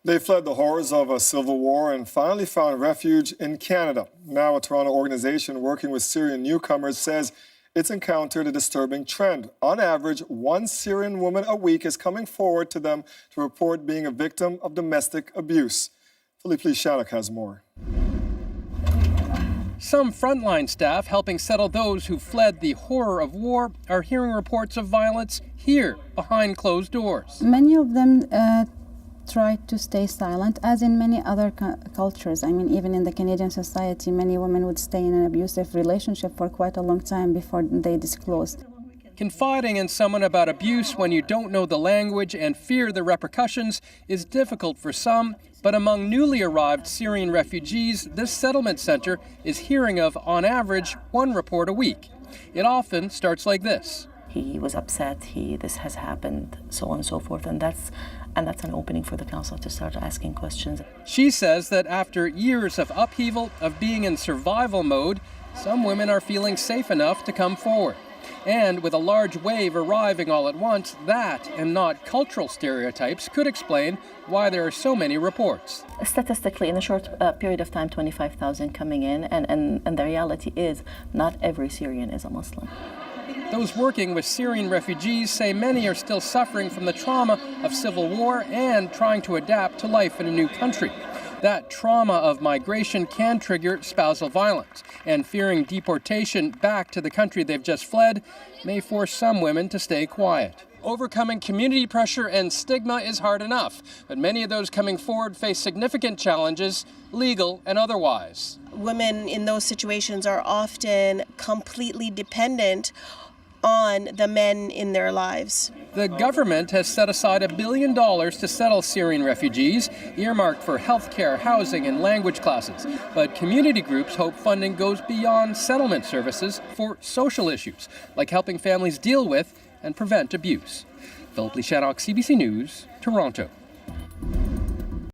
They fled the horrors of a civil war and finally found refuge in Canada. Now, a Toronto organization working with Syrian newcomers says it's encountered a disturbing trend. On average, one Syrian woman a week is coming forward to them to report being a victim of domestic abuse. Lee-Shanok has more. Some frontline staff helping settle those who fled the horror of war are hearing reports of violence here, behind closed doors. Many of them try to stay silent, as in many other cultures. I mean, even in the Canadian society, many women would stay in an abusive relationship for quite a long time before they disclosed. Confiding in someone about abuse when you don't know the language and fear the repercussions is difficult for some, but among newly arrived Syrian refugees, this settlement center is hearing of, on average, one report a week. It often starts like this. He was upset, this has happened, so on and so forth, and that's an opening for the council to start asking questions. She says that after years of upheaval, of being in survival mode, some women are feeling safe enough to come forward. And with a large wave arriving all at once, that and not cultural stereotypes could explain why there are so many reports. Statistically, in a short period of time, 25,000 coming in, and the reality is not every Syrian is a Muslim. Those working with Syrian refugees say many are still suffering from the trauma of civil war and trying to adapt to life in a new country. That trauma of migration can trigger spousal violence, and fearing deportation back to the country they've just fled may force some women to stay quiet. Overcoming community pressure and stigma is hard enough, but many of those coming forward face significant challenges, legal and otherwise. Women in those situations are often completely dependent on the men in their lives. The government has set aside $1 billion to settle Syrian refugees, earmarked for health care, housing, and language classes. But community groups hope funding goes beyond settlement services for social issues, like helping families deal with and prevent abuse. Lee-Shanok, CBC News, Toronto.